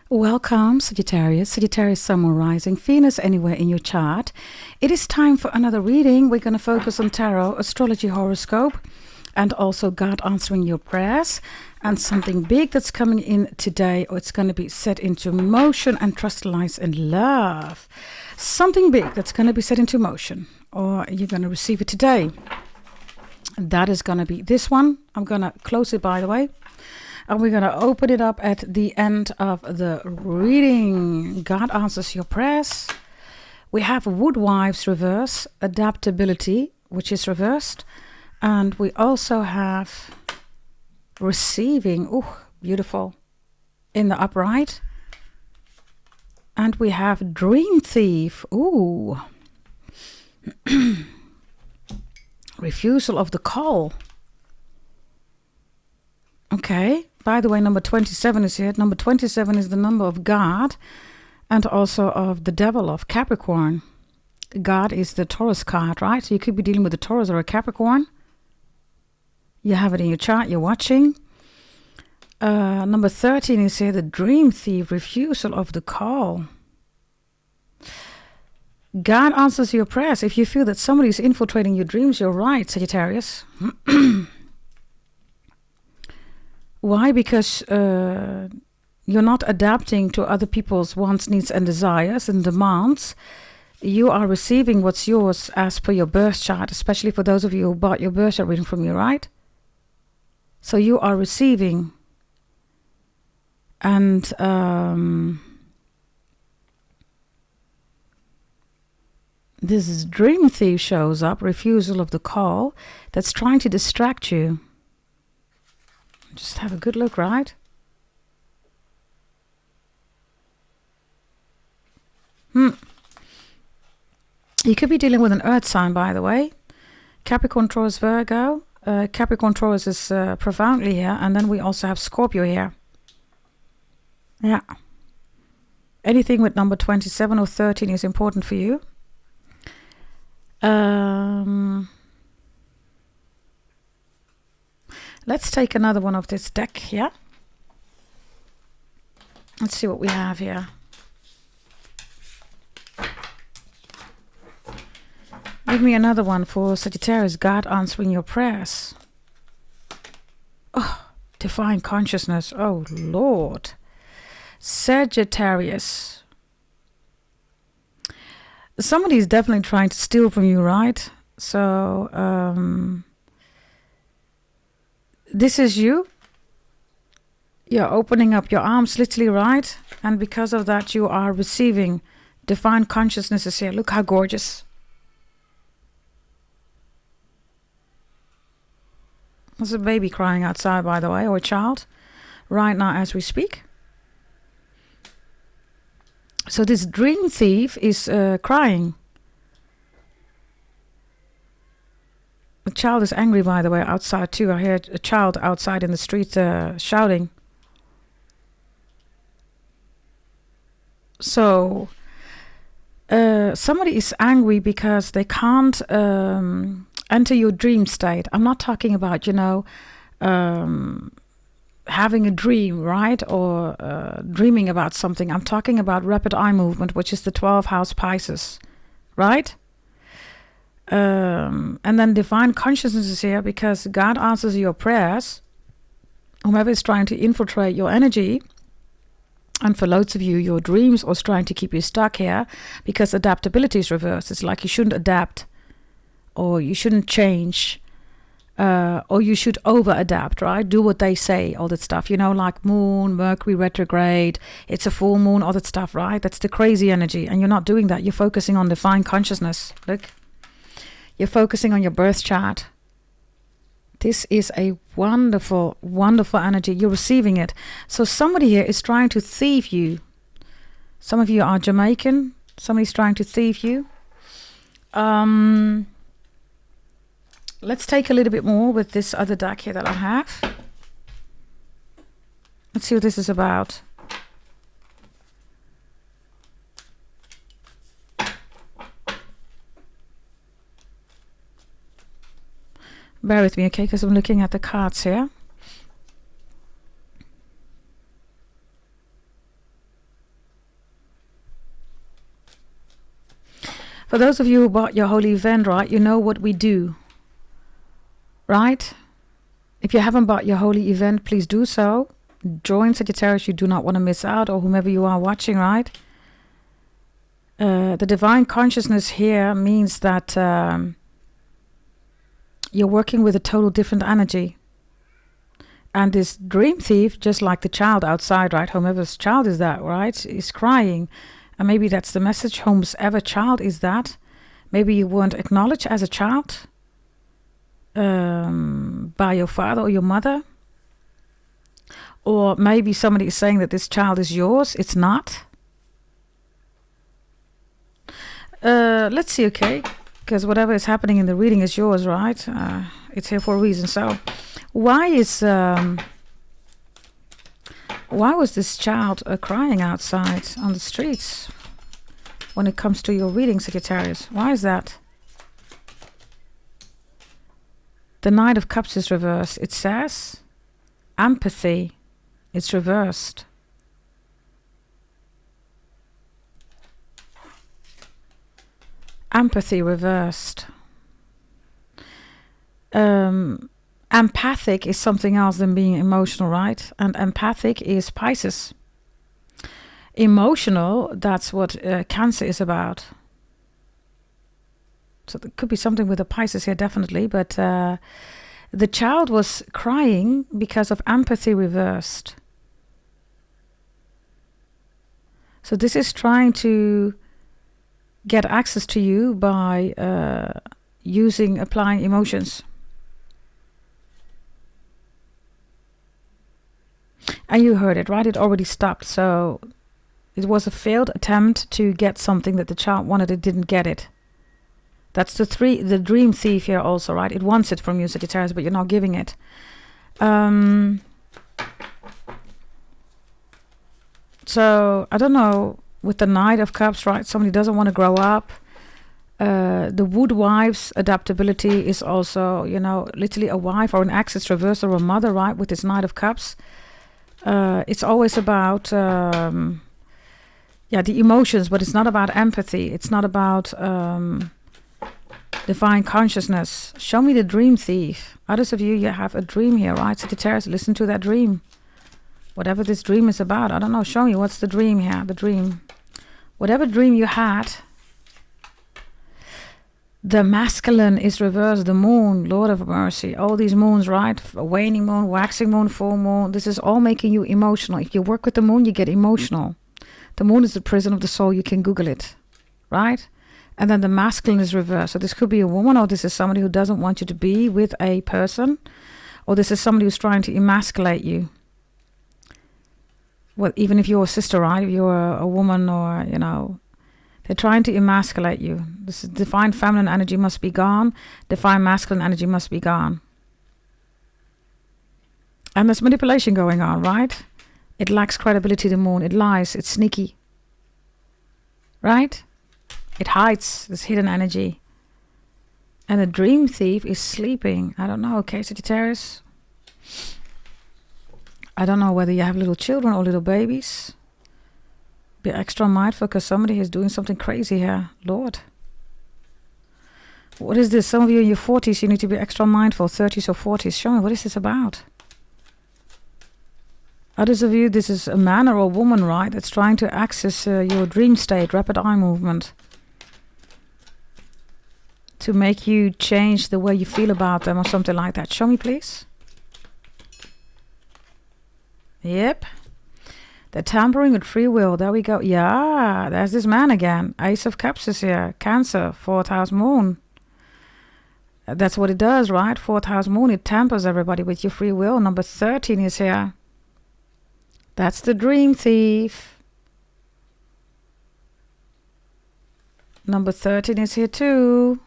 Welcome, Sagittarius. Sagittarius, Sun, Moon, Rising, Venus anywhere in your chart. It is time for another reading. We're going to focus on tarot, astrology, horoscope, and also God answering your prayers. And something big that's coming in today, or it's going to be set into motion, and trust lies in love. Something big that's going to be set into motion, or you're going to receive it today. That is going to be this one. I'm going to close it, by the way. And we're going to open it up at the end of the reading. God answers your prayers. We have Woodwives reverse, adaptability, which is reversed. And we also have receiving, beautiful, in the upright. And we have dream thief, refusal of the call. Okay. By the way, number 27 is here. Number 27 is the number of God and also of the devil of Capricorn. God is the Taurus card, right? So you could be dealing with a Taurus or a Capricorn. You have it in your chart. You're watching. Number 13 is here. The dream thief, refusal of the call. God answers your prayers. If you feel that somebody is infiltrating your dreams, you're right, Sagittarius. Why? Because you're not adapting to other people's wants, needs, and desires and demands. You are receiving what's yours as per your birth chart, especially for those of you who bought your birth chart reading from me, right? So you are receiving. And this dream thief shows up, refusal of the call, that's trying to distract you. Just have a good look, right? You could be dealing with an earth sign, by the way. Capricorn, Taurus, Virgo. Capricorn, Taurus is profoundly here. And then we also have Scorpio here. Yeah. Anything with number 27 or 13 is important for you. Let's take another one of this deck here. Let's see what we have here. Give me another one for Sagittarius. God answering your prayers. Oh, divine consciousness. Oh, Lord. Sagittarius. Somebody is definitely trying to steal from you, right? So, this is you. You're opening up your arms, literally, right? And because of that, you are receiving divine consciousness is here. Look how gorgeous. There's a baby crying outside, by the way, or a child, right now as we speak. So this dream thief is crying. The child is angry, by the way, outside too. I heard a child outside in the street shouting. So somebody is angry because they can't enter your dream state. I'm not talking about, having a dream, right? Or dreaming about something. I'm talking about rapid eye movement, which is the 12th house Pisces, right? And then divine consciousness is here because God answers your prayers. Whomever is trying to infiltrate your energy, and for loads of you, your dreams, or is trying to keep you stuck here because adaptability is reversed. It's like you shouldn't adapt, or you shouldn't change, or you should over adapt, right? Do what they say, all that stuff, like moon, Mercury retrograde, it's a full moon, all that stuff, right? That's the crazy energy, and you're not doing that. You're focusing on divine consciousness. Look. You're focusing on your birth chart. This is a wonderful, wonderful energy. You're receiving it. So somebody here is trying to thieve you. Some of you are Jamaican. Somebody's trying to thieve you. Let's take a little bit more with this other deck here that I have. Let's see what this is about. Bear with me, okay, because I'm looking at the cards here. For those of you who bought your holy event, right, you know what we do, right? If you haven't bought your holy event, please do so. Join Sagittarius, you do not want to miss out, or whomever you are watching, right? The divine consciousness here means that you're working with a total different energy. And this dream thief, just like the child outside, right? Whomever's child is that, right? Is crying. And maybe that's the message. Whomever child is that. Maybe you weren't acknowledged as a child by your father or your mother. Or maybe somebody is saying that this child is yours. It's not. Let's see, okay? Because whatever is happening in the reading is yours, right? It's here for a reason. So why was this child crying outside on the streets when it comes to your reading, Sagittarius? Why is that? The Knight of Cups is reversed. It says empathy. It's reversed. Empathy reversed. Empathic is something else than being emotional, right? And empathic is Pisces. Emotional, that's what Cancer is about. So there could be something with the Pisces here, definitely. But the child was crying because of empathy reversed. So this is trying to get access to you by applying emotions. And you heard it, right? It already stopped. So it was a failed attempt to get something that the child wanted. It didn't get it. That's the dream thief here also, right? It wants it from you, Sagittarius, but you're not giving it. So I don't know, with the Knight of Cups, right? Somebody doesn't want to grow up. The Wood Wife's adaptability is also, literally a wife or an ex. It's reversed, or a mother, right? With this Knight of Cups. It's always about, the emotions, but it's not about empathy. It's not about divine consciousness. Show me the dream thief. Others of you have a dream here, right? Sagittarius, listen to that dream. Whatever this dream is about. I don't know. Show me what's the dream here. The dream. Whatever dream you had. The masculine is reversed. The moon, Lord of mercy. All these moons, right? A waning moon, waxing moon, full moon. This is all making you emotional. If you work with the moon, you get emotional. The moon is the prison of the soul. You can Google it, right? And then the masculine is reversed. So this could be a woman, or this is somebody who doesn't want you to be with a person, or this is somebody who's trying to emasculate you. Well, even if you're a sister, right? If you're a woman, or, they're trying to emasculate you. This is divine feminine energy must be gone. Divine masculine energy must be gone. And there's manipulation going on, right? It lacks credibility, the moon. It lies. It's sneaky. Right? It hides this hidden energy. And the dream thief is sleeping. I don't know. Okay, Sagittarius. I don't know whether you have little children or little babies. Be extra mindful, because somebody is doing something crazy here. Lord. What is this? Some of you in your 40s, you need to be extra mindful. 30s or 40s. Show me, what is this about? Others of you, this is a man or a woman, right? That's trying to access your dream state, rapid eye movement. To make you change the way you feel about them or something like that. Show me, please. Yep. They're tampering with free will. There we go. Yeah, there's this man again. Ace of Cups is here. Cancer, 4th house moon. That's what it does, right? 4th house moon. It tampers everybody with your free will. Number 13 is here. That's the dream thief. Number 13 is here too.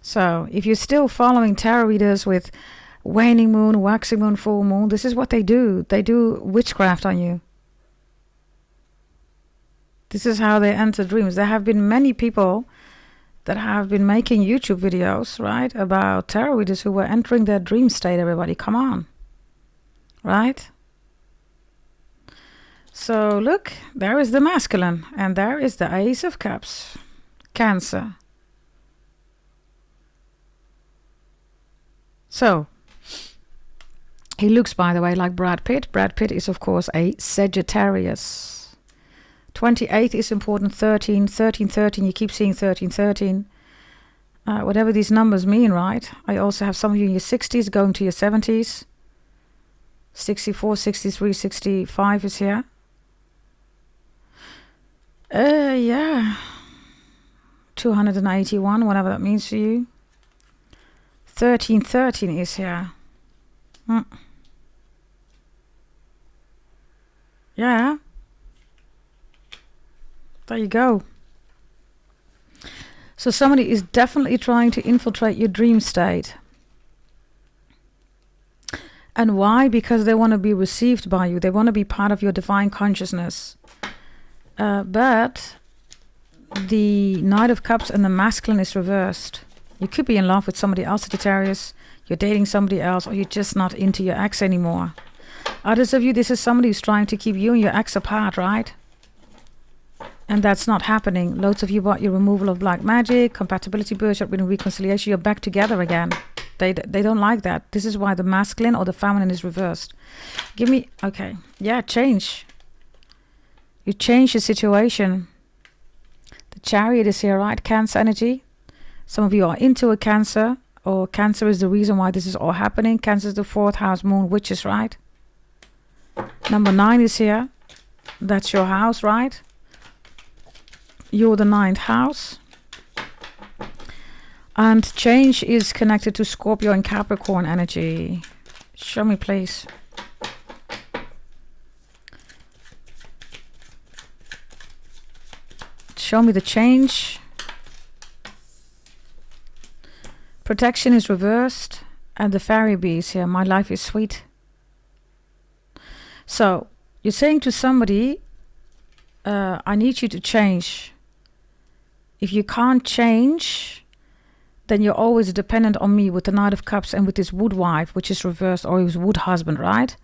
So if you're still following tarot readers with waning moon, waxing moon, full moon, this is what they do. They do witchcraft on you. This is how they enter dreams. There have been many people that have been making YouTube videos, right, about tarot readers who were entering their dream state. Everybody, come on. Right? So look, there is the masculine, and there is the Ace of Cups. Cancer. So, he looks, by the way, like Brad Pitt. Brad Pitt is, of course, a Sagittarius. 28 is important. 13, 13, 13. You keep seeing 13, 13. Whatever these numbers mean, right? I also have some of you in your 60s going to your 70s. 64, 63, 65 is here. Yeah. 281, whatever that means to you. 13, 13 is here. Yeah. There you go. So somebody is definitely trying to infiltrate your dream state. And why? Because they want to be received by you. They want to be part of your divine consciousness. But the Knight of Cups and the masculine is reversed. You could be in love with somebody else, Sagittarius. You're dating somebody else, or you're just not into your ex anymore. Others of you, this is somebody who's trying to keep you and your ex apart, right? And that's not happening. Loads of you bought your removal of black magic, compatibility, birthright, reconciliation. You're back together again. They don't like that. This is why the masculine or the feminine is reversed. Give me, okay. Yeah, change. You change the situation. The Chariot is here, right? Cancer energy. Some of you are into a Cancer, or Cancer is the reason why this is all happening. Cancer is the 4th house moon, witches, right? Number 9 is here. That's your house, right? You're the 9th house. And change is connected to Scorpio and Capricorn energy. Show me, please. Show me the change. Protection is reversed. And the fairy bees here. My life is sweet. So, you're saying to somebody, I need you to change. If you can't change, then you're always dependent on me with the Knight of Cups and with this wood wife, which is reversed, or his wood husband, right?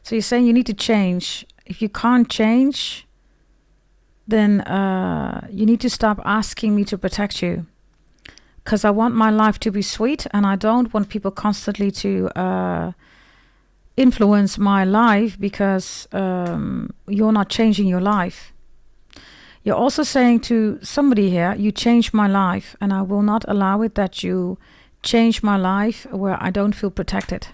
So you're saying you need to change. If you can't change, then you need to stop asking me to protect you. Because I want my life to be sweet, and I don't want people constantly to influence my life, because you're not changing your life. You're also saying to somebody here, you changed my life, and I will not allow it that you change my life where I don't feel protected.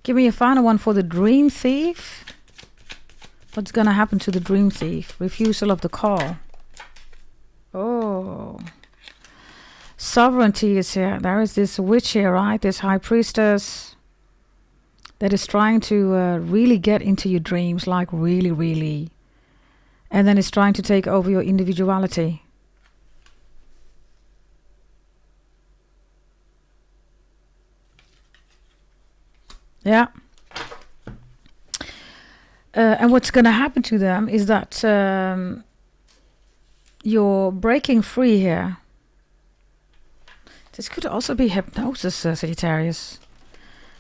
Give me a final one for the dream thief. What's going to happen to the dream thief? Refusal of the call. Oh. Sovereignty is here. There is this witch here, right? This high priestess that is trying to really get into your dreams, like really, really. And then is trying to take over your individuality. Yeah. And what's going to happen to them is that you're breaking free here. This could also be hypnosis, Sagittarius.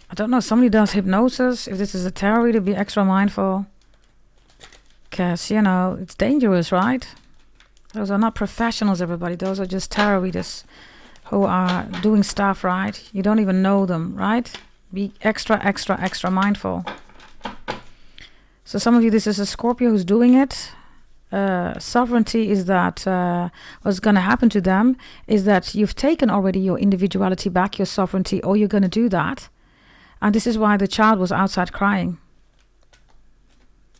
I don't know, somebody does hypnosis. If this is a tarot reader, be extra mindful. Because, you know, it's dangerous, right? Those are not professionals, everybody. Those are just tarot readers who are doing stuff, right? You don't even know them, right? Be extra, extra, extra mindful. So some of you, this is a Scorpio who's doing it. Sovereignty is that what's going to happen to them is that you've taken already your individuality back, your sovereignty, or you're going to do that. And this is why the child was outside crying.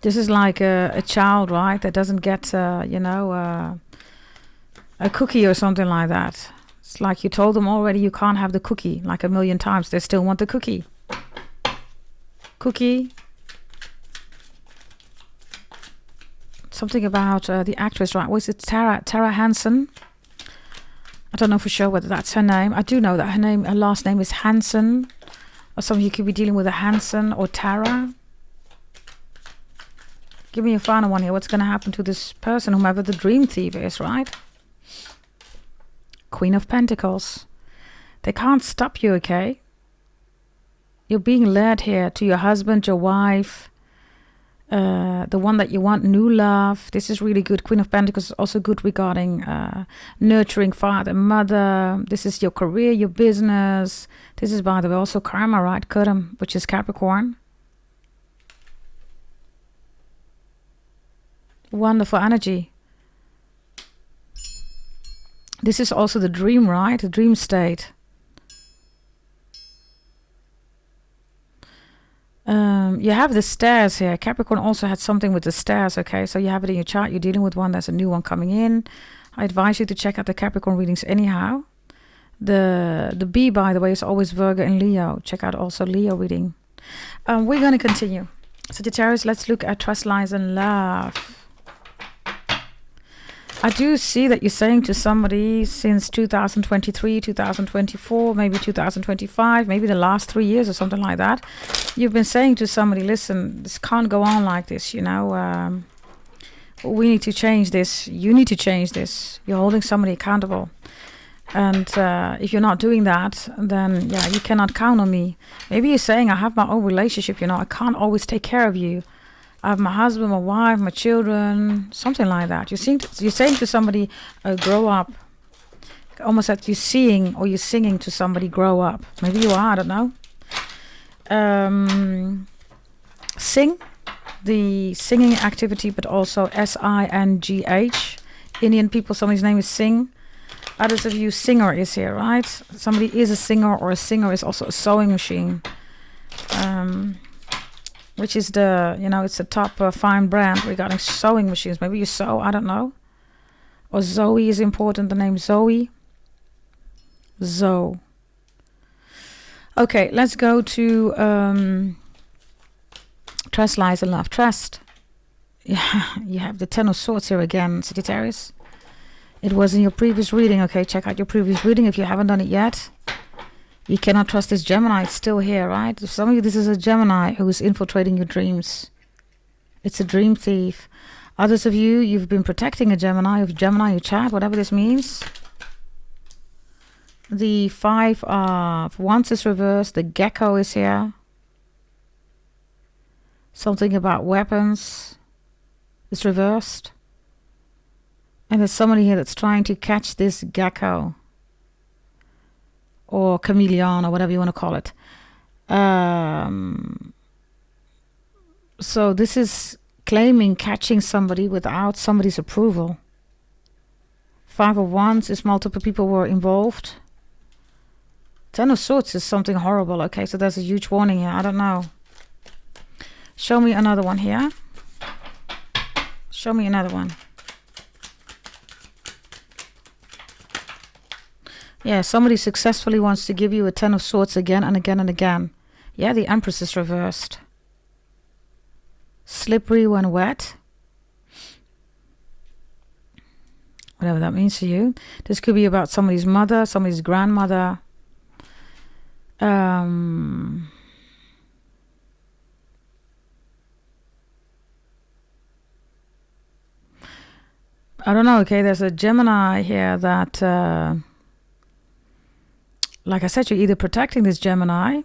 This is like a child, right, that doesn't get, you know, a cookie or something like that. It's like you told them already you can't have the cookie like a million times. They still want the cookie. Cookie. Something about the actress, right? Was it Tara Hansen? I don't know for sure whether that's her name. I do know that her last name is Hansen. Or some of you could be dealing with a Hansen or Tara. Give me a final one here. What's going to happen to this person, whomever the dream thief is, right? Queen of Pentacles. They can't stop you, okay? You're being led here to your husband, your wife, the one that you want, new love. This is really good. Queen of Pentacles is also good regarding nurturing father, mother. This is your career, your business. This is, by the way, also karma, right? Kuram, which is Capricorn. Wonderful energy. This is also the dream, right? The dream state. You have the stairs here. Capricorn also had something with the stairs, okay? So you have it in your chart. You're dealing with one. There's a new one coming in. I advise you to check out the Capricorn readings anyhow. The B, by the way, is always Virgo and Leo. Check out also Leo reading. We're going to continue. Sagittarius, let's look at trust, lies, and love. I do see that you're saying to somebody since 2023, 2024, maybe 2025, maybe the last 3 years or something like that. You've been saying to somebody, listen, this can't go on like this, you know. We need to change this. You need to change this. You're holding somebody accountable. And if you're not doing that, then, yeah, you cannot count on me. Maybe you're saying, I have my own relationship, you know. I can't always take care of you. I have my husband, my wife, my children, something like that. You're saying to somebody, grow up. Almost that you're seeing or you're singing to somebody, grow up. Maybe you are, I don't know. Sing, the singing activity, but also S-I-N-G-H. Indian people, somebody's name is Singh. Others of you, singer is here, right? Somebody is a singer, or a singer is also a sewing machine. Which is the, you know, it's a top fine brand regarding sewing machines. Maybe you sew, I don't know. Or Zoe is important, the name Zoe. Zoe. Okay, let's go to trust, lies, and love. Trust. Yeah, you have the Ten of Swords here again, Sagittarius. It was in your previous reading. Okay, check out your previous reading if you haven't done it yet. You cannot trust this Gemini. It's still here, right? For some of you, this is a Gemini who is infiltrating your dreams. It's a dream thief. Others of you, you've been protecting a Gemini, your child, whatever this means. The Five of Wands is reversed. The Gecko is here. Something about weapons is reversed. And there's somebody here that's trying to catch this Gecko. Or chameleon, or whatever you want to call it. So this is claiming catching somebody without somebody's approval. Five of Wands is multiple people were involved. Ten of Swords is something horrible. Okay, so there's a huge warning here. I don't know. Show me another one here. Show me another one. Yeah, somebody successfully wants to give you a Ten of Swords again and again and again. Yeah, the Empress is reversed. Slippery when wet. Whatever that means to you. This could be about somebody's mother, somebody's grandmother. I don't know, okay, there's a Gemini here that... like I said, you're either protecting this Gemini,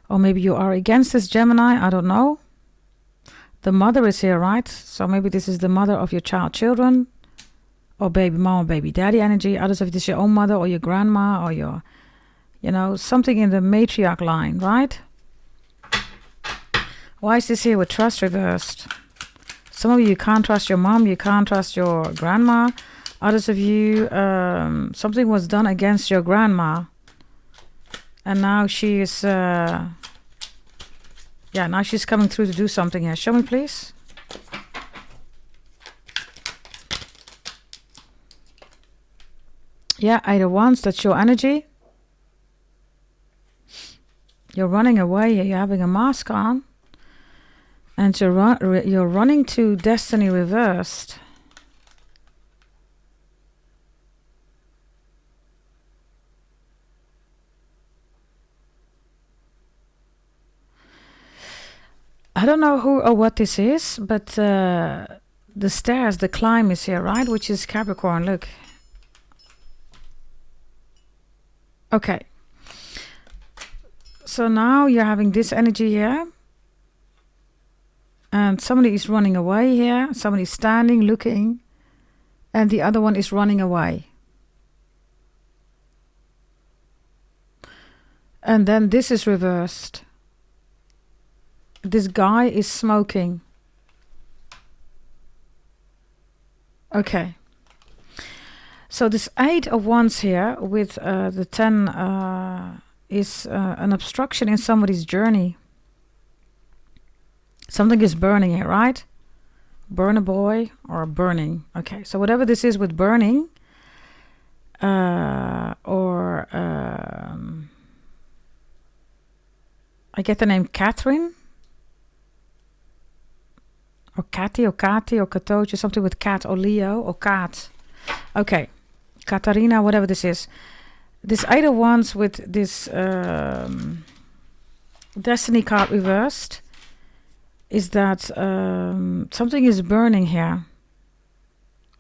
or maybe you are against this Gemini. I don't know. The mother is here, right? So maybe this is the mother of your children, or baby mom or baby daddy energy. Others of it is your own mother or your grandma or your, you know, something in the matriarch line, right? Why is this here with trust reversed? Some of you can't trust your mom, you can't trust your grandma. Others of you, something was done against your grandma. And now she is, now she's coming through to do something here. Show me, please. Yeah, Eight of Wands, that's your energy. You're running away here, you're having a mask on. And you're running to destiny reversed. I don't know who or what this is, but the stairs, the climb is here, right? Which is Capricorn, look. Okay. So now you're having this energy here. And somebody is running away here. Somebody is standing, looking. And the other one is running away. And then this is reversed. This guy is smoking. Okay. So this 8 of Wands here with the 10 is an obstruction in somebody's journey. Something is burning here, right? Burn a boy or burning. Okay, so whatever this is with burning or I get the name Catherine or Cathy or Kati or Katoche, something with cat or Leo or cat. Okay, Katarina, whatever this is. This 8 of Wands with this Destiny card reversed is that something is burning here.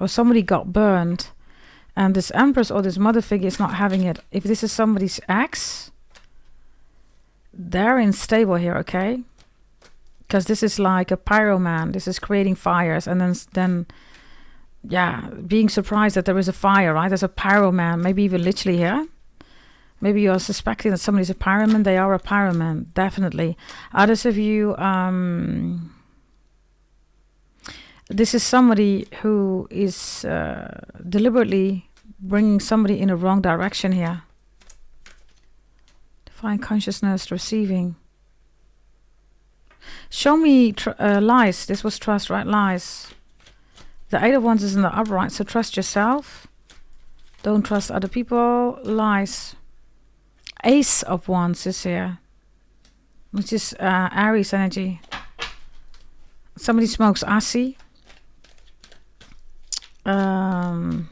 Or somebody got burned. And this Empress or this mother figure is not having it. If this is somebody's ex, they're unstable here, okay? Because this is like a pyroman. This is creating fires. And then yeah, being surprised that there is a fire, right? There's a pyroman, maybe even literally here. Maybe you're suspecting that somebody's a pyroman. They are a pyroman, definitely. Others of you, this is somebody who is deliberately bringing somebody in a wrong direction here. Divine consciousness, receiving. Show me lies. This was trust, right? Lies. The 8 of Wands is in the upright, so trust yourself. Don't trust other people. Lies. Ace of Wands is here, which is Aries energy. Somebody smokes Asi. The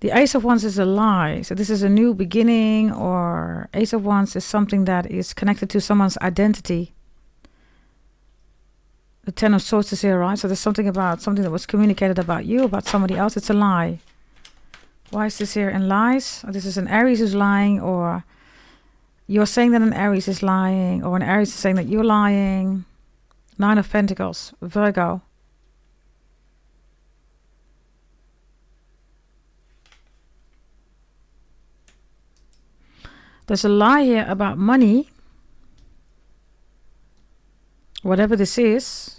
Ace of Wands is a lie. So this is a new beginning, or Ace of Wands is something that is connected to someone's identity. The 10 of Swords is here, right? So there's something about something that was communicated about you, about somebody else. It's a lie. Why is this here in lies? This is an Aries who's lying, or you're saying that an Aries is lying, or an Aries is saying that you're lying. 9 of Pentacles, Virgo. There's a lie here about money. Whatever this is.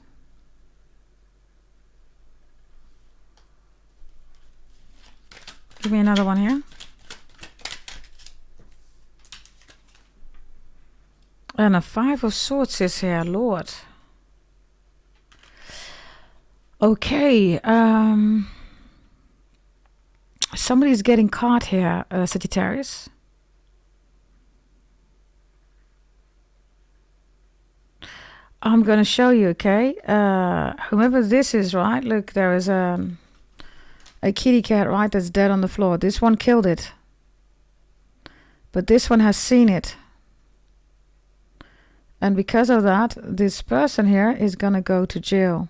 Give me another one here. And a 5 of Swords is here, Lord. Okay. Somebody's getting caught here, Sagittarius. I'm going to show you, okay? Whomever this is, right? Look, there is a kitty cat, right, that's dead on the floor. This one killed it. But this one has seen it. And because of that, this person here is going to go to jail.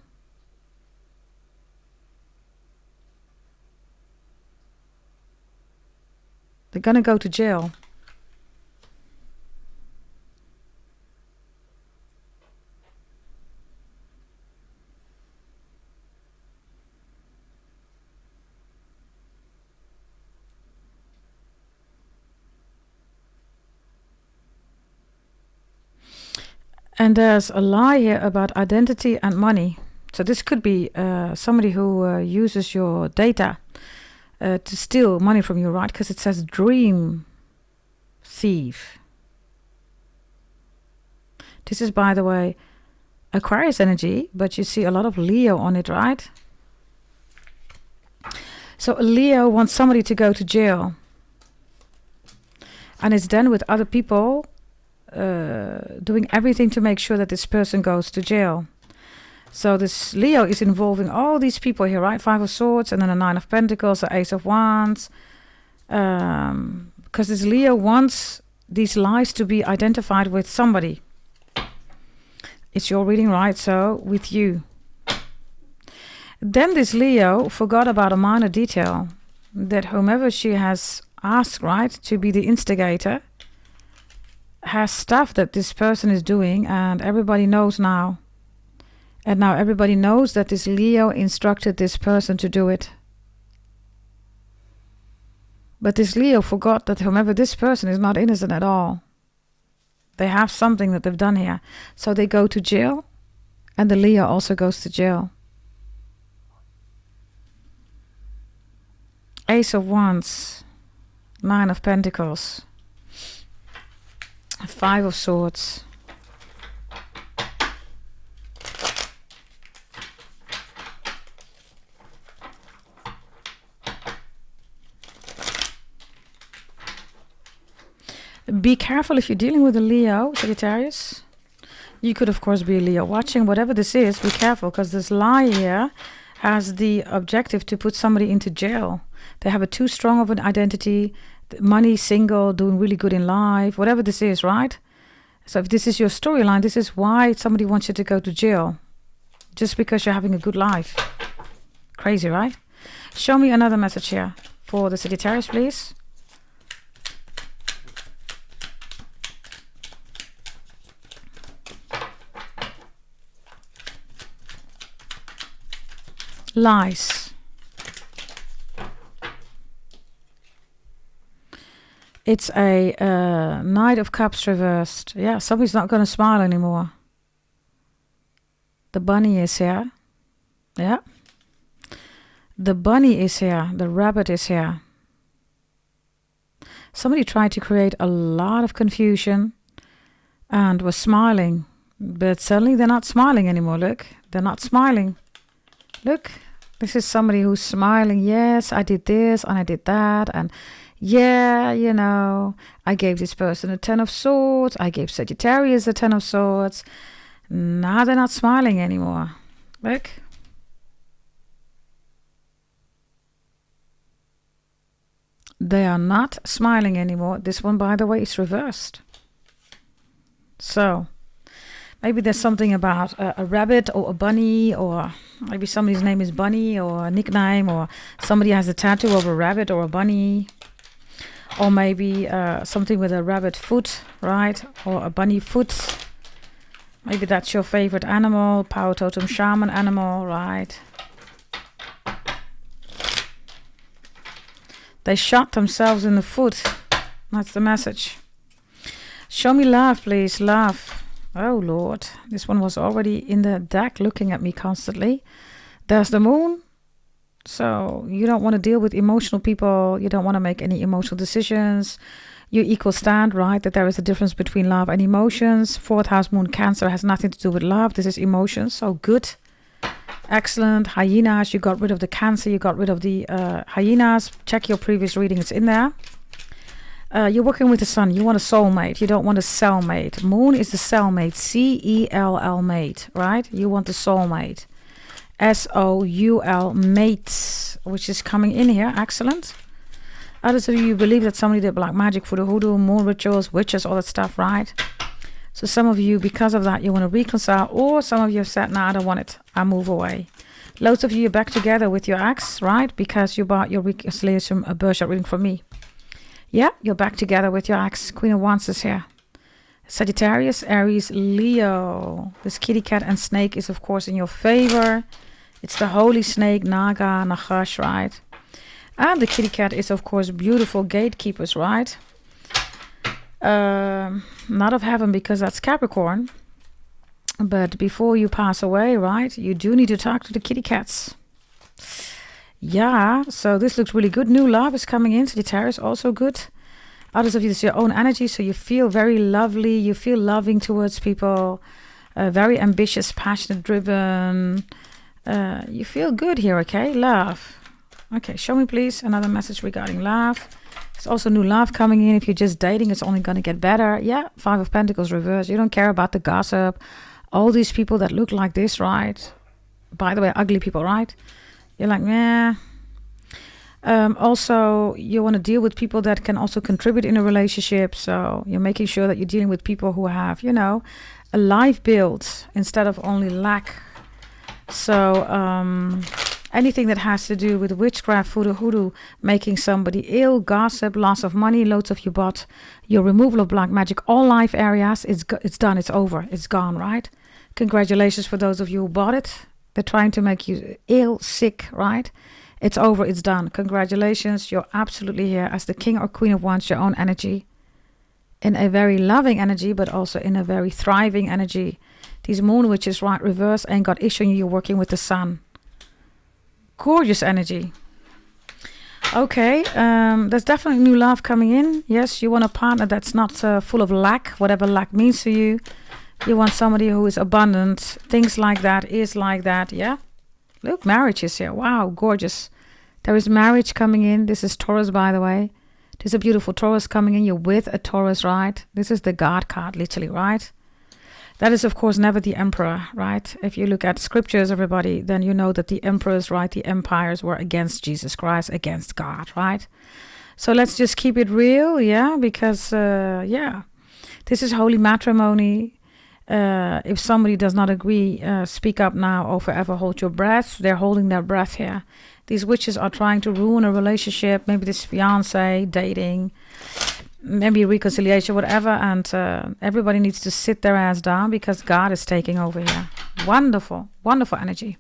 They're going to go to jail. And there's a lie here about identity and money. So this could be somebody who uses your data to steal money from you, right? Because it says dream thief. This is, by the way, Aquarius energy, but you see a lot of Leo on it, right? So a Leo wants somebody to go to jail. And it's done with other people doing everything to make sure that this person goes to jail. So this Leo is involving all these people here, right? 5 of Swords, and then a 9 of Pentacles, the Ace of Wands. Because this Leo wants these lies to be identified with somebody. It's your reading, right? So with you. Then this Leo forgot about a minor detail. that whomever she has asked, right, to be the instigator has stuff that this person is doing, and everybody knows now. And now everybody knows that this Leo instructed this person to do it. But this Leo forgot that whomever this person is not innocent at all. They have something that they've done here. So they go to jail, and the Leo also goes to jail. Ace of Wands, Nine of Pentacles, Five of Swords. Be careful if you're dealing with a Leo, Sagittarius. You could, of course, be a Leo watching. Whatever this is, be careful, because this lie here has the objective to put somebody into jail. They have a too strong of an identity, money, single, doing really good in life, whatever this is, right? So if this is your storyline, this is why somebody wants you to go to jail, just because you're having a good life. Crazy, right? Show me another message here for the Sagittarius, please. Lies. It's a Knight of Cups reversed. Yeah, somebody's not going to smile anymore. The bunny is here. Yeah. The bunny is here. The rabbit is here. Somebody tried to create a lot of confusion and was smiling. But suddenly they're not smiling anymore. Look, they're not smiling. Look, this is somebody who's smiling. Yes, I did this and I did that. And yeah, you know, I gave this person a 10 of swords. I gave Sagittarius a 10 of swords. Now they're not smiling anymore. Look. They are not smiling anymore. This one, by the way, is reversed. So maybe there's something about a rabbit or a bunny, or maybe somebody's name is Bunny, or a nickname, or somebody has a tattoo of a rabbit or a bunny, or maybe something with a rabbit foot, right? Or a bunny foot. Maybe that's your favorite animal, power totem shaman animal, right? They shot themselves in the foot. That's the message. Show me love, please. Love. Oh, Lord. This one was already in the deck looking at me constantly. There's the moon. So you don't want to deal with emotional people. You don't want to make any emotional decisions. You equal stand, right? That there is a difference between love and emotions. Fourth house moon Cancer has nothing to do with love. This is emotions. So good. Excellent. Hyenas. You got rid of the Cancer. You got rid of the hyenas. Check your previous reading. It's in there. You're working with the sun. You want a soulmate. You don't want a cellmate. Moon is the cellmate. C-E-L-L mate, right? You want the soulmate. S-O-U-L mate, which is coming in here. Excellent. Others of you believe that somebody did black magic for the hoodoo, moon rituals, witches, all that stuff, right? So some of you, because of that, you want to reconcile, or some of you have said, nah, I don't want it. I move away. Loads of you are back together with your ex, right? Because you bought your reconciliation birthright reading from me. Yeah, you're back together with your ex. Queen of Wands is here. Sagittarius, Aries, Leo. This kitty cat and snake is, of course, in your favor. It's the holy snake, Naga, Nagash, right? And the kitty cat is, of course, beautiful gatekeepers, right? Not of heaven, because that's Capricorn. But before you pass away, right, you do need to talk to the kitty cats. Yeah, so this looks really good. New love is coming in. Sagittarius, also good. Others of you, this is your own energy, so you feel very lovely. You feel loving towards people. Very ambitious, passionate, driven. You feel good here, okay? Love. Okay, show me, please, another message regarding love. There's also new love coming in. If you're just dating, it's only going to get better. Yeah, Five of Pentacles reverse. You don't care about the gossip. All these people that look like this, right? By the way, ugly people, right? You're like, meh. Also, you want to deal with people that can also contribute in a relationship. So you're making sure that you're dealing with people who have, you know, a life built instead of only lack. So Anything that has to do with witchcraft, voodoo, hoodoo, making somebody ill, gossip, loss of money, loads of your removal of black magic, all life areas, it's done, it's over, it's gone, right? Congratulations for those of you who bought it. They're trying to make you ill, sick, right? It's over, it's done. Congratulations, you're absolutely here as the king or queen of wands, your own energy. In a very loving energy, but also in a very thriving energy. These moon witches, right, reverse, ain't got issue, you're working with the sun. Gorgeous energy. Okay, there's definitely new love coming in. Yes, you want a partner that's not full of lack, whatever lack means to you. You want somebody who is abundant, things like that, is like that, yeah? Look, marriage is here. Wow, gorgeous. There is marriage coming in. This is Taurus, by the way. There's a beautiful Taurus coming in. You're with a Taurus, right? This is the God card, literally, right? That is, of course, never the emperor, right? If you look at scriptures, everybody, then you know that the emperors, right, the empires were against Jesus Christ, against God, right? So let's just keep it real, yeah? Because, yeah, this is holy matrimony. If somebody does not agree, speak up now or forever hold your breath. They're holding their breath here. These witches are trying to ruin a relationship, maybe this fiance, dating, maybe reconciliation, whatever, and everybody needs to sit their ass down because God is taking over here. Wonderful, wonderful energy.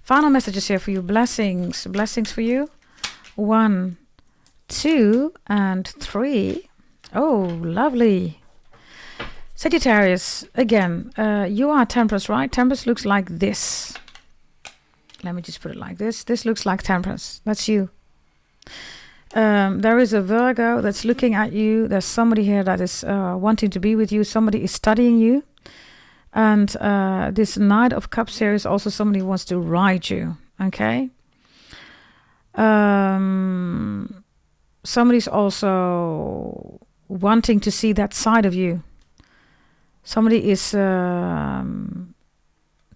Final messages here for you. Blessings for you. 1, 2, and 3. Oh, lovely. Sagittarius, again, you are Temperance, right? Temperance looks like this. Let me just put it like this. This looks like Temperance. That's you. There is a Virgo that's looking at you. There's somebody here that is wanting to be with you. Somebody is studying you. And this Knight of Cups here is also somebody who wants to ride you. Okay? Somebody's also wanting to see that side of you. Somebody is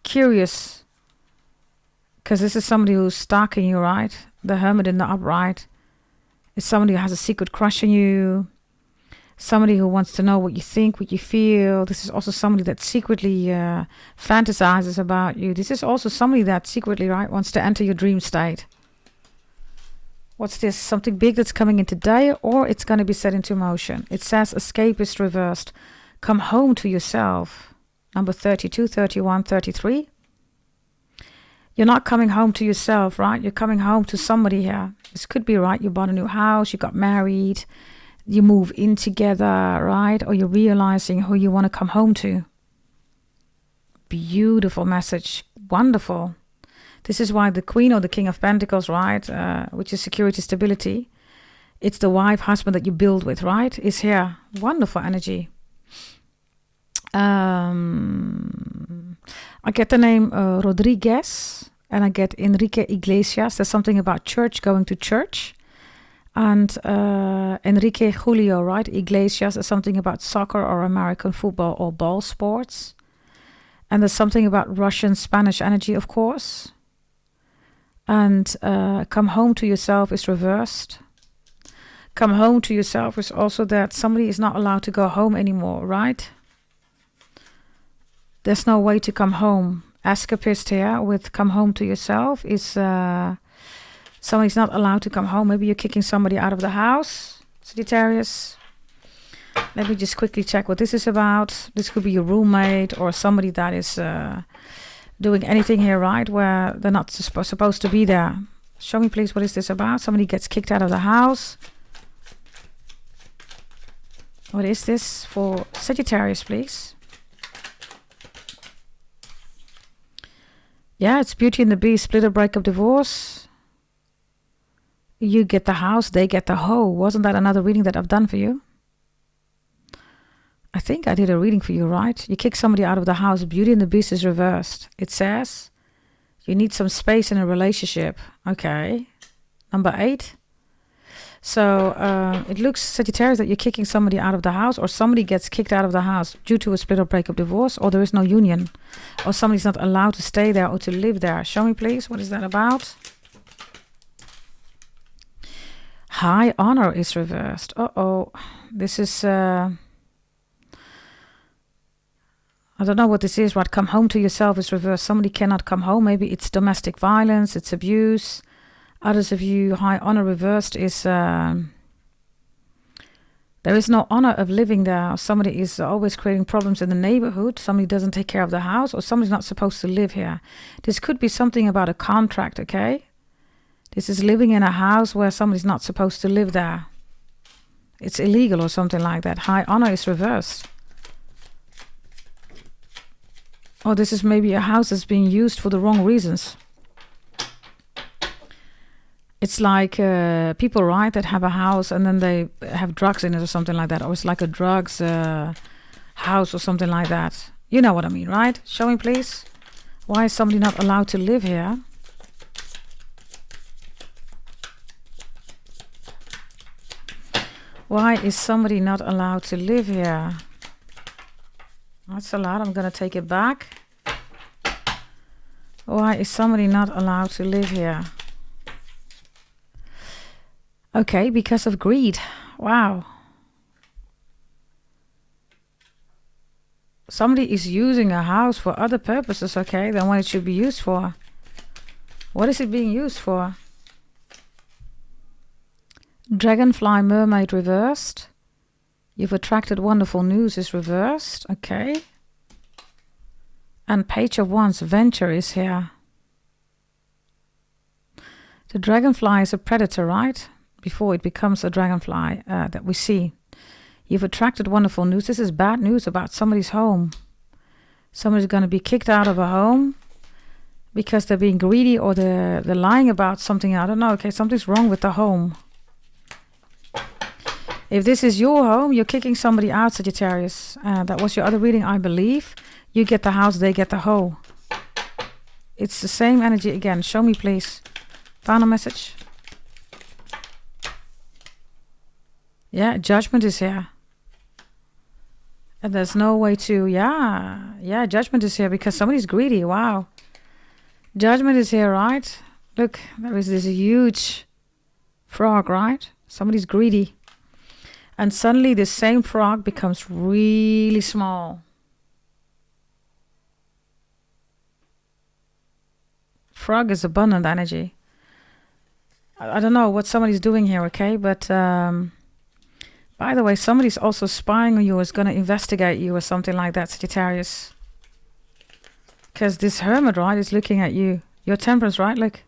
curious. Because this is somebody who's stalking you, right? The Hermit in the upright. It's somebody who has a secret crush on you. Somebody who wants to know what you think, what you feel. This is also somebody that secretly fantasizes about you. This is also somebody that secretly, right, wants to enter your dream state. What's this? Something big that's coming in today, or it's going to be set into motion. It says escapist reversed. Come home to yourself. Number 32, 31, 33. You're not coming home to yourself, right? You're coming home to somebody here. This could be, right? You bought a new house, you got married, you move in together, right? Or you're realizing who you want to come home to. Beautiful message. Wonderful. This is why the Queen or the King of Pentacles, right? Which is security, stability. It's the wife, husband that you build with, right? Is here. Wonderful energy. I get the name Rodriguez and I get Enrique Iglesias. There's something about church, going to church. And Enrique Julio, right? Iglesias is something about soccer or American football or ball sports. And there's something about Russian, Spanish energy, of course. And come home to yourself is reversed. Come home to yourself is also that somebody is not allowed to go home anymore, right? There's no way to come home. Escapist here with come home to yourself is somebody's not allowed to come home. Maybe you're kicking somebody out of the house, Sagittarius. Let me just quickly check what this is about. This could be your roommate or somebody that is doing anything here, right? Where they're not supposed to be there. Show me, please, what is this about? Somebody gets kicked out of the house. What is this for Sagittarius, please? Yeah, it's Beauty and the Beast, split or breakup, divorce. You get the house, they get the hoe. Wasn't that another reading that I've done for you? I think I did a reading for you, right? You kick somebody out of the house, Beauty and the Beast is reversed. It says you need some space in a relationship. Okay. Number 8. So it looks, Sagittarius, that you're kicking somebody out of the house, or somebody gets kicked out of the house due to a split or breakup, divorce, or there is no union, or somebody's not allowed to stay there or to live there. Show me, please. What is that about? High honor is reversed. Uh-oh. This is... I don't know what this is, right? Come home to yourself is reversed. Somebody cannot come home. Maybe it's domestic violence, it's abuse. Others of you, high honor reversed is there is no honor of living there. Somebody is always creating problems in the neighborhood. Somebody doesn't take care of the house, or somebody's not supposed to live here. This could be something about a contract, okay? This is living in a house where somebody's not supposed to live there. It's illegal or something like that. High honor is reversed. Or this is maybe a house that's being used for the wrong reasons. It's like people, right, that have a house and then they have drugs in it or something like that. Or it's like a drugs house or something like that. You know what I mean, right? Show me, please. Why is somebody not allowed to live here? Why is somebody not allowed to live here? That's a lot. I'm going to take it back. Why is somebody not allowed to live here? Okay, because of greed. Wow. Somebody is using a house for other purposes, okay, than what it should be used for. What is it being used for? Dragonfly, mermaid reversed. You've attracted wonderful news is reversed. Okay. And Page of Wands, venture is here. The dragonfly is a predator, right? Before it becomes a dragonfly that we see. You've attracted wonderful news. This is bad news about somebody's home. Somebody's going to be kicked out of a home because they're being greedy or they're lying about something. I don't know. Okay, something's wrong with the home. If this is your home, you're kicking somebody out, Sagittarius. That was your other reading, I believe. You get the house, they get the hoe. It's the same energy again. Show me, please. Final message. Yeah, judgment is here. And there's no way to, yeah, judgment is here because somebody's greedy. Wow. Judgment is here, right? Look, there is this huge frog, right? Somebody's greedy. And suddenly this same frog becomes really small. Frog is abundant energy. I don't know what somebody's doing here, okay? But by the way, somebody's also spying on you, is going to investigate you or something like that, Sagittarius. Because this hermit, right, is looking at you. Your temperance, right? Look.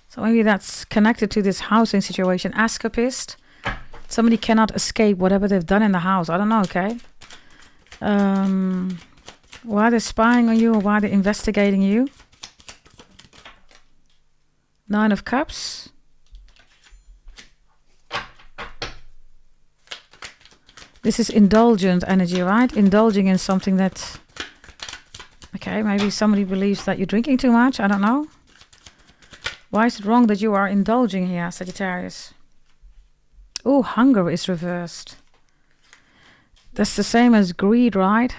So maybe that's connected to this housing situation. Escapist. Somebody cannot escape whatever they've done in the house. I don't know, okay? Why they're spying on you or why they're investigating you. 9 of Cups. This is indulgent energy, right? Indulging in something that... Okay, maybe somebody believes that you're drinking too much. I don't know. Why is it wrong that you are indulging here, Sagittarius? Oh, hunger is reversed. That's the same as greed, right?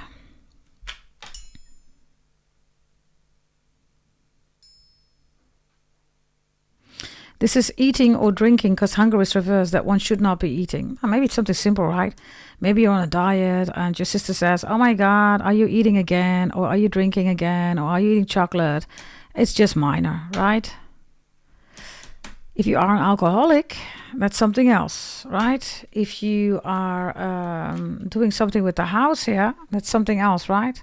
This is eating or drinking because hunger is reversed, that one should not be eating. Or maybe it's something simple, right? Maybe you're on a diet and your sister says, oh my God, are you eating again? Or are you drinking again? Or are you eating chocolate? It's just minor, right? If you are an alcoholic, that's something else, right? If you are doing something with the house here, that's something else, right?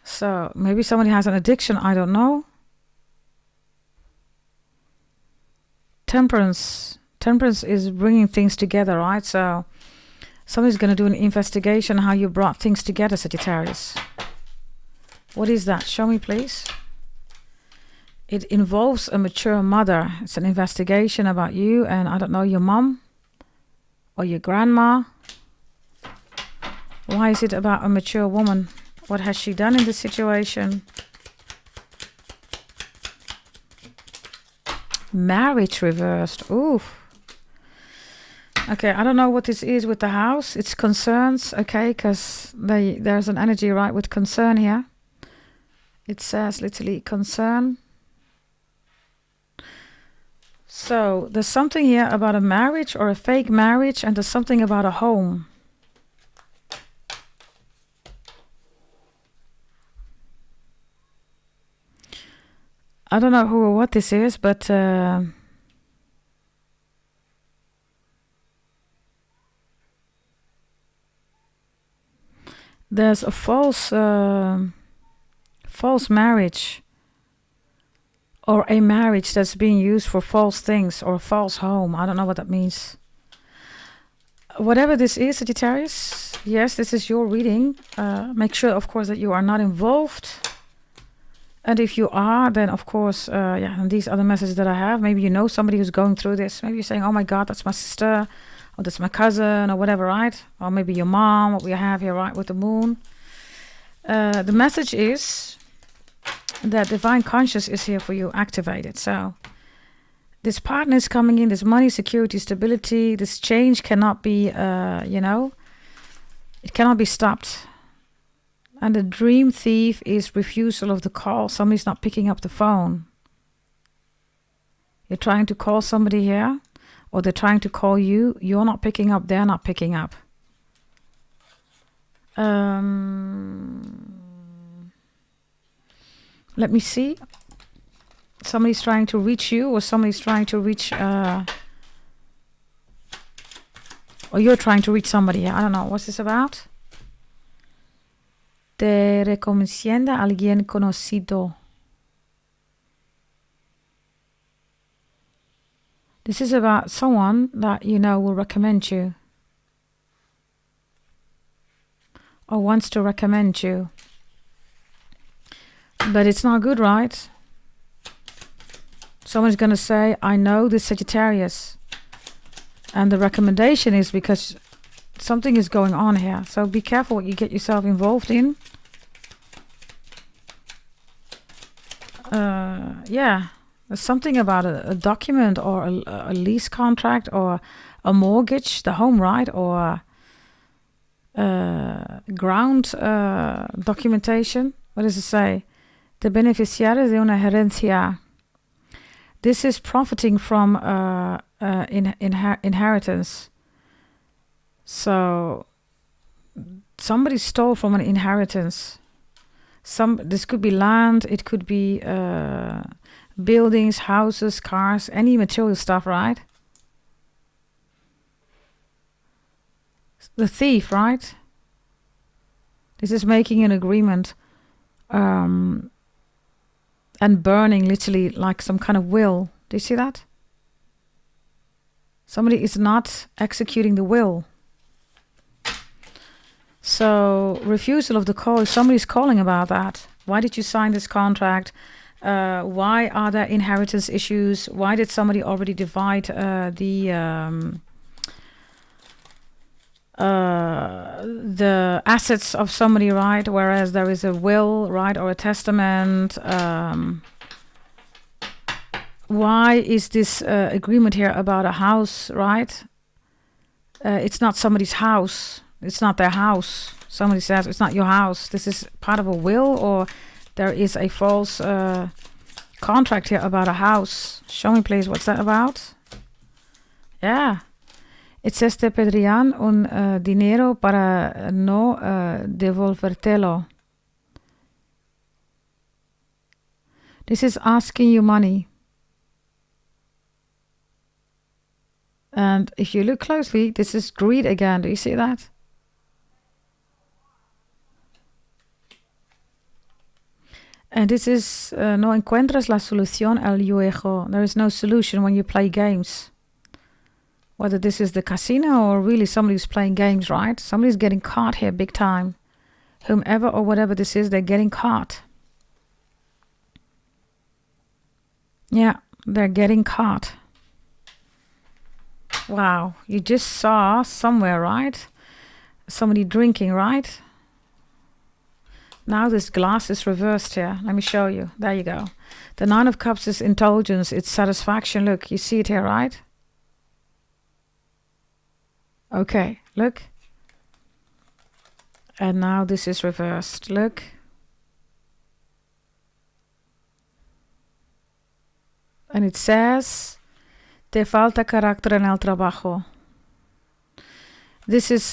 So maybe somebody has an addiction, I don't know. Temperance. Temperance is bringing things together, right? So somebody's going to do an investigation how you brought things together, Sagittarius. What is that? Show me, please. It involves a mature mother. It's an investigation about you and, I don't know, your mom or your grandma. Why is it about a mature woman? What has she done in this situation? Marriage reversed. Ooh. Okay, I don't know what this is with the house. It's concerns, okay, because there's an energy, right, with concern here. It says literally concern. So there's something here about a marriage or a fake marriage, and there's something about a home. I don't know who or what this is, but there's a false marriage, or a marriage that's being used for false things, or a false home. I don't know what that means. Whatever this is, Sagittarius, yes, this is your reading. Make sure, of course, that you are not involved. And if you are, then of course, and these are the messages that I have. Maybe you know somebody who's going through this. Maybe you're saying, oh my God, that's my sister, or that's my cousin, or whatever, right? Or maybe your mom, what we have here, right, with the moon. The message is that divine conscious is here for you, activated. So this partner is coming in, this money, security, stability, this change cannot be, it cannot be stopped. And the dream thief is refusal of the call. Somebody's not picking up the phone. You're trying to call somebody here, or they're trying to call you. You're not picking up, they're not picking up. Let me see. Somebody's trying to reach you, or somebody's trying to reach... or you're trying to reach somebody here. I don't know. What's this about? Te recomienda alguien conocido. This is about someone that you know will recommend you, or wants to recommend you. But it's not good, right? Someone's going to say, I know this Sagittarius. And the recommendation is because something is going on here. So be careful what you get yourself involved in. There's something about a document, or a lease contract, or a mortgage, the home, right? Or ground documentation. What does it say? The beneficiary de una herencia. This is profiting from inheritance. So somebody stole from an inheritance. This could be land, it could be buildings, houses, cars, any material stuff, right? The thief, right? This is making an agreement and burning, literally, like some kind of will. Do you see that? Somebody is not executing the will. So refusal of the call, if somebody's calling about that. Why did you sign this contract? Why are there inheritance issues? Why did somebody already divide the assets of somebody, right? Whereas there is a will, right, or a testament. Why is this agreement here about a house, right? It's not somebody's house. It's not their house. Somebody says it's not your house. This is part of a will, or there is a false contract here about a house. Show me, please. What's that about? Yeah. It says te pedirían un dinero para no devolvértelo. This is asking you money. And if you look closely, this is greed again. Do you see that? And this is no encuentras la solución al juego. There is no solution when you play games. Whether this is the casino or really somebody who's playing games, right? Somebody's getting caught here big time. Whomever or whatever this is, they're getting caught. Yeah, they're getting caught. Wow, you just saw somewhere, right? Somebody drinking, right? Now this glass is reversed here. Let me show you. There you go. The Nine of Cups is indulgence. It's satisfaction. Look, you see it here, right? Okay, look. And now this is reversed. Look. And it says, Te falta carácter en el trabajo. This is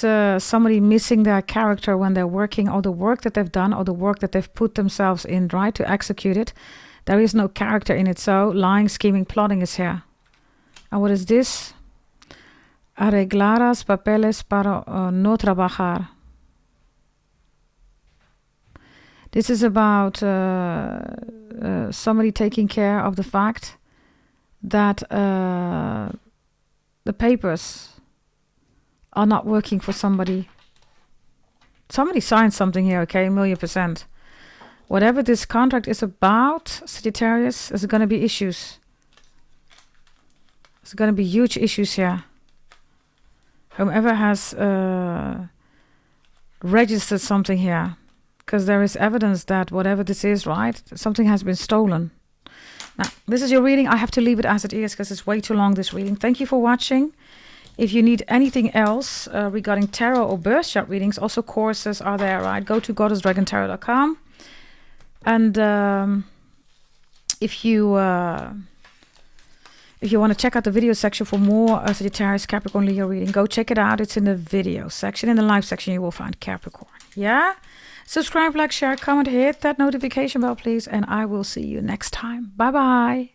somebody missing their character when they're working, or the work that they've done, or the work that they've put themselves in, right, to execute it. There is no character in it, so lying, scheming, plotting is here. And what is this? Arreglaras papeles para no trabajar. This is about somebody taking care of the fact that the papers are not working for somebody. Somebody signed something here, okay, 1,000,000%. Whatever this contract is about, Sagittarius, there's going to be issues. There's going to be huge issues here. Whomever has registered something here, because there is evidence that whatever this is, right, something has been stolen. Now, this is your reading. I have to leave it as it is because it's way too long, this reading. Thank you for watching. If you need anything else regarding tarot or birth chart readings, also courses are there, right? Go to goddessdragontarot.com. And if you want to check out the video section for more Sagittarius, Capricorn, Leo reading, go check it out. It's in the video section. In the live section, you will find Capricorn. Yeah? Subscribe, like, share, comment, hit that notification bell, please. And I will see you next time. Bye-bye.